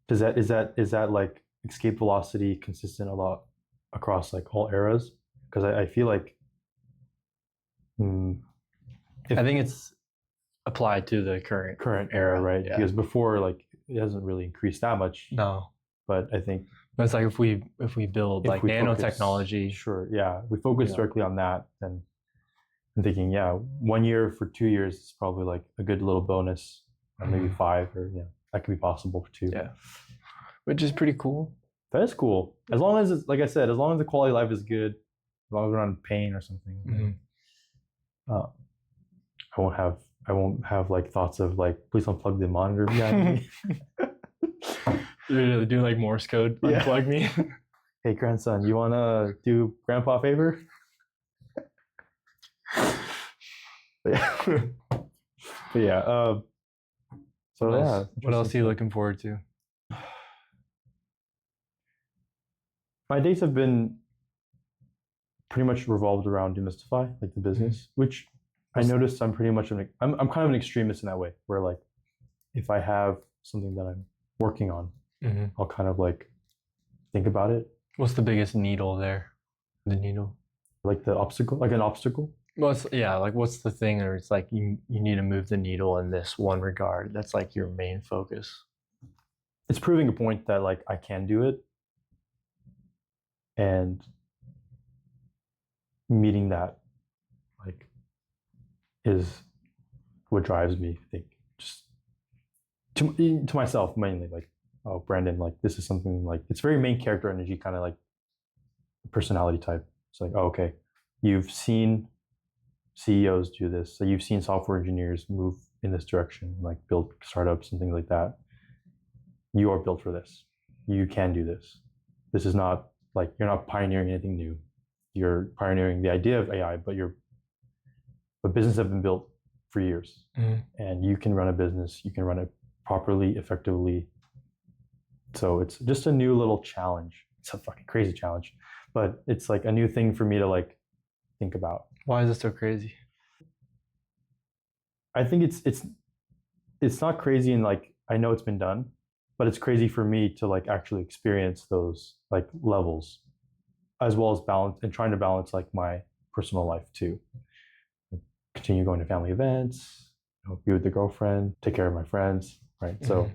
Is that like escape velocity consistent a lot across like all eras? Because I feel like. I think it's applied to the current era, right? Yeah. Because before, like, it hasn't really increased that much. No. But I think it's like if we build like nanotechnology. Sure, yeah. We focus directly on that, and I'm thinking, yeah, 1 year for 2 years is probably like a good little bonus, or maybe 5, or that could be possible for 2. Yeah. Which is pretty cool. That is cool. As long as it's, like I said, as long as the quality of life is good, as long as we're not in pain or something. I won't have like thoughts of like, please unplug the monitor behind me. You're doing like Morse code, unplug me. Hey grandson, you wanna do grandpa a favor? But yeah. What else are you looking forward to? My days have been pretty much revolved around Demystify, like the business, which I noticed I'm pretty much I'm kind of an extremist in that way, where like if I have something that I'm working on, I'll kind of like think about it. What's the biggest needle there? The needle? Like the obstacle, like an obstacle? Well, like what's the thing where it's like you need to move the needle in this one regard? That's like your main focus. It's proving a point that like I can do it, and meeting that like is what drives me. I think just to myself mainly, like, oh, Brandon, like this is something like it's very main character energy, kind of like personality type. It's like, oh, okay, you've seen CEOs do this, so you've seen software engineers move in this direction, like build startups and things like that. You are built for this. You can do this. This is not like you're not pioneering anything new. You're pioneering the idea of AI, but businesses have been built for years, and you can run a business. You can run it properly, effectively. So it's just a new little challenge. It's a fucking crazy challenge, but it's like a new thing for me to like think about. Why is it so crazy? I think it's not crazy, and like I know it's been done, but it's crazy for me to like actually experience those like levels, as well as balance and trying to balance like my personal life too. Continue going to family events, be with the girlfriend, take care of my friends, right? So,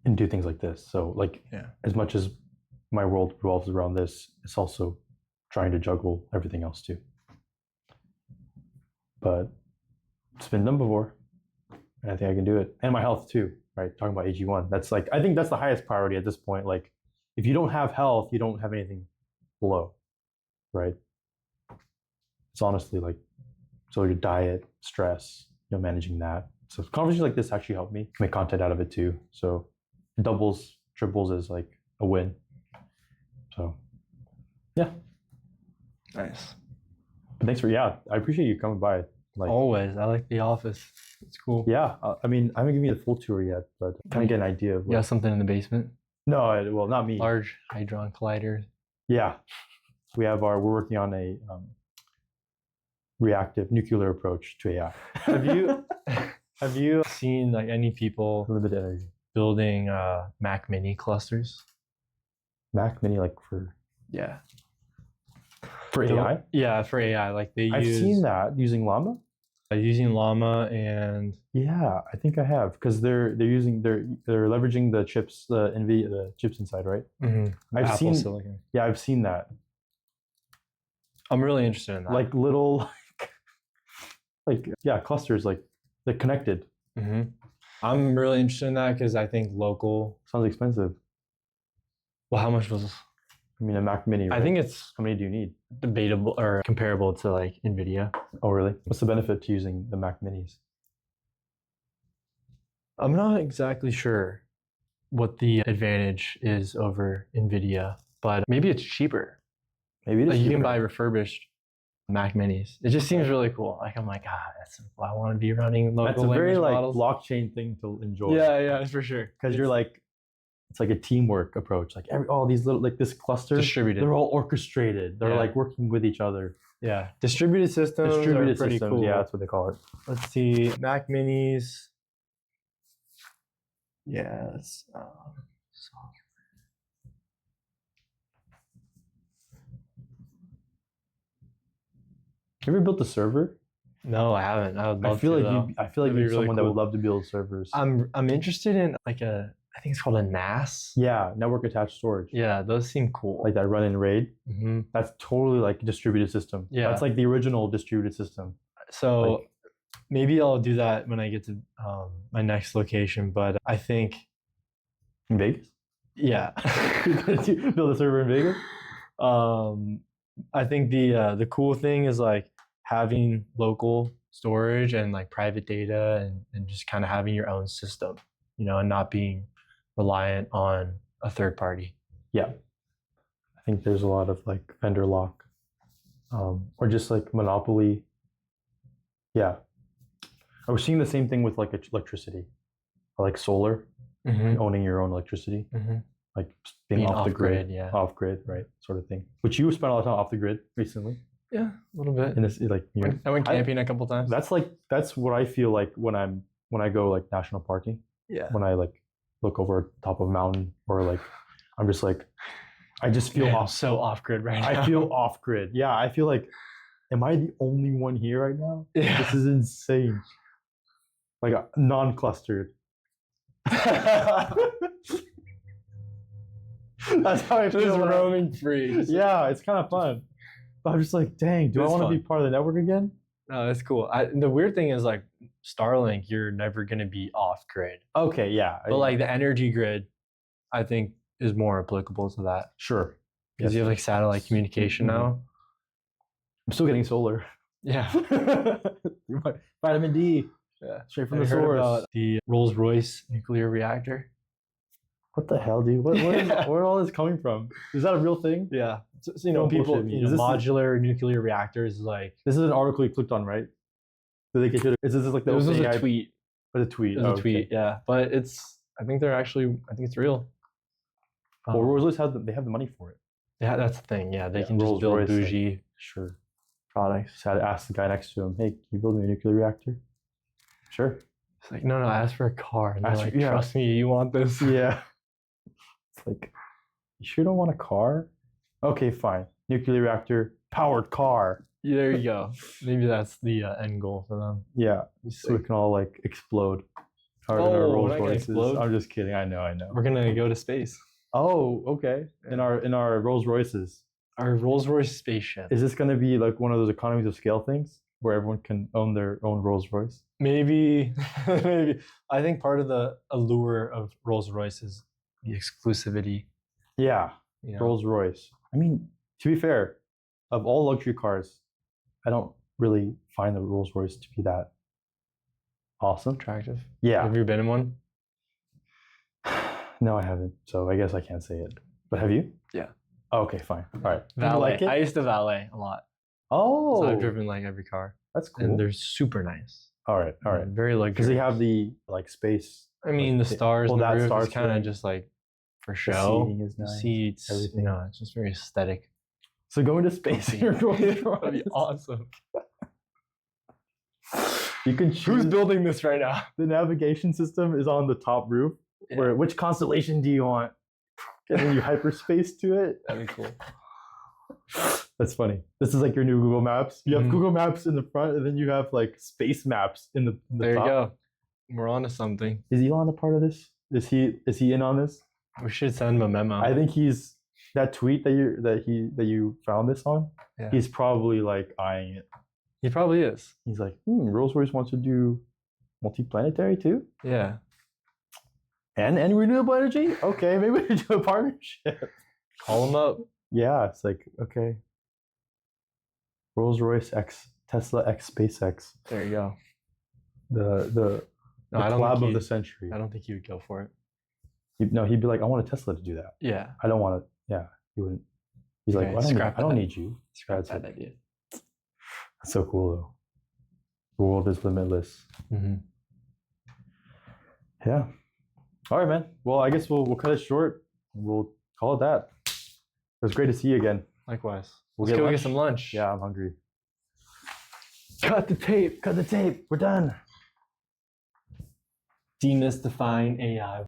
and do things like this. So like, as much as my world revolves around this, it's also trying to juggle everything else too. But it's been done before, and I think I can do it. And my health too, right? Talking about AG1, that's like, I think that's the highest priority at this point. Like, if you don't have health, you don't have anything below, right? It's honestly like, so your diet, stress, managing that. So conversations like this actually help me make content out of it too. So doubles, triples is like a win. So yeah. Nice. But thanks for, I appreciate you coming by. Like, always, I like the office. It's cool. Yeah, I mean, I haven't given you the full tour yet, but kind of get an idea of. You got something in the basement? No, well, not me. Large Hadron Collider. Yeah, we're working on a reactive nuclear approach to AI. Have you seen like any people A little bit of energy. building Mac Mini clusters? Mac Mini, like for For AI? Yeah, for AI. Like I've seen that using Llama. Using Llama and Yeah, I think I have, because they're leveraging the chips, the NVIDIA, the chips inside, right? I've Apple seen silicon. Yeah, I've seen that. I'm really interested in that. Like little, clusters, like they're connected. I'm really interested in that because I think local. Sounds expensive. Well, how much was? I mean, a Mac Mini. Right? I think it's How many do you need? debatable or comparable to like NVIDIA. Oh, really? What's the benefit to using the Mac Minis? I'm not exactly sure what the advantage is over NVIDIA, but maybe it's cheaper. Maybe it is Like you can cheaper. buy refurbished Mac Minis. It just seems really cool. Like I'm like, I want to be running local That's a very language like models. blockchain thing to enjoy. Yeah, for sure. Because you're like, it's like a teamwork approach. Like all these little, like this cluster, distributed. they're all orchestrated. They're Yeah. like working with each other. Yeah, distributed systems. Distributed are pretty systems. cool. Yeah, that's what they call it. Let's see, Mac Minis. Yeah, it's You ever built a server? no, I haven't. I would love I feel to. like though. I feel like That'd be you're really someone that cool. would love to build servers. I'm interested in like I think it's called a NAS. Yeah, network attached storage. Yeah, those seem cool. Like that run in RAID. Mm-hmm. That's totally like a distributed system. Yeah. That's like the original distributed system. So Like- maybe I'll do that when I get to my next location. But I think, In Vegas? yeah, Build a server in Vegas? I think the cool thing is like having local storage and like private data and just kind of having your own system, and not being reliant on a third party. Yeah. I think there's a lot of like vendor lock, or just like monopoly. Yeah. I was seeing the same thing with like electricity, or like solar, owning your own electricity, like being off the grid, yeah. off grid, right? Sort of thing. Which you spent a lot of time off the grid recently. Yeah, a little bit. And it's like I went camping a couple times. that's what I feel like when I go like national parking. Yeah. When I like look over top of a mountain, or like I'm just like, I just feel I'm so off grid right now. I feel off grid. Yeah, I feel like, am I the only one here right now? Yeah. This is insane. Like non-clustered. That's how I Just feel. roaming free. Yeah, it's kind of fun. But I'm just like, dang, do I It's want to be fun. part of the network again? No, that's cool. The weird thing is like Starlink, you're never gonna be off grid. Okay, yeah. But like the energy grid, I think is more applicable to that sure. because you have like satellite communication now. I'm still getting solar. Yeah. Vitamin D. Yeah. Straight from Have the you heard source. about the Rolls-Royce nuclear reactor? What the hell, dude? Where all this coming from? Is that a real thing? Yeah. So Don't people, bullshit me. Is this- modular nuclear reactors like This is an article you clicked on, right? Did they get you? Is this like the this was OpenAI a tweet. Or the tweet? It was Oh, a tweet, yeah. But I think it's real. Well, Rolls-Royce they have the money for it. Yeah, that's the thing. Yeah, they Yeah, can just build Rolls-Royce, like, bougie Sure. products. Just had to ask the guy next to him, hey, can you build me a nuclear reactor? Sure. It's like, no, ask for a car. And they're Ask for- like, yeah. trust me, you want this. Yeah. It's like, you sure don't want a car? Okay, fine. Nuclear reactor, powered car. There you go. Maybe that's the end goal for them. Yeah, so we can all like explode in our Oh, we're Rolls not gonna Royces. explode. I'm just kidding. I know. We're gonna go to space. Oh, okay. In our Rolls Royces. Our Rolls Royce spaceship. Is this going to be like one of those economies of scale things where everyone can own their own Rolls Royce? Maybe, maybe. I think part of the allure of Rolls Royce is the exclusivity. Yeah, You know? Rolls Royce. I mean, to be fair, of all luxury cars, I don't really find the Rolls Royce to be that awesome. Attractive. Yeah. Have you been in one? No, I haven't. So I guess I can't say it. But have you? Yeah. Oh, okay, fine. All right. Do you Valet. like it? I used to valet a lot. Oh, So I've driven like every car. that's cool. And they're super nice. All right. Very luxurious. Because they have the like space. I mean, the stars well, and the that roof star is kind of thing. just like for The show. seating is The nice, seats, everything. you know, it's just very aesthetic. So going to space in your Rolls That'd be Royce. awesome. You can Who's choose. building this right now? The navigation system is on the top roof. Yeah. Where which constellation do you want? And then you hyperspace to it. That'd be cool. That's funny. This is like your new Google Maps. You have Mhm. Google Maps in the front, and then you have like space maps in the There top. you go. We're on to something. Is Elon a part of this? Is he in on this? We should send him a memo. I think he's that tweet that you found this on. Yeah. He's probably like eyeing it. He probably is. He's like, Rolls Royce wants to do multi-planetary too, Yeah. and renewable energy. Okay, maybe we should do a partnership. Call him up. Yeah, it's like okay. Rolls Royce X Tesla X SpaceX. There you go. The No, I don't collab think of he- the century. I don't think he would go for it. He'd be like, I want a Tesla to do that. Yeah. I don't want to. Yeah, he wouldn't. He's like, Okay, I don't scrap need that. you. Scrap That's that it. idea. That's so cool though. The world is limitless. Mm-hmm. Yeah. All right, man. Well, I guess we'll cut it short. We'll call it that. It was great to see you again. Likewise. We'll Let's get go lunch? get some lunch. Yeah, I'm hungry. Cut the tape. Cut the tape. We're done. Demystifying AI.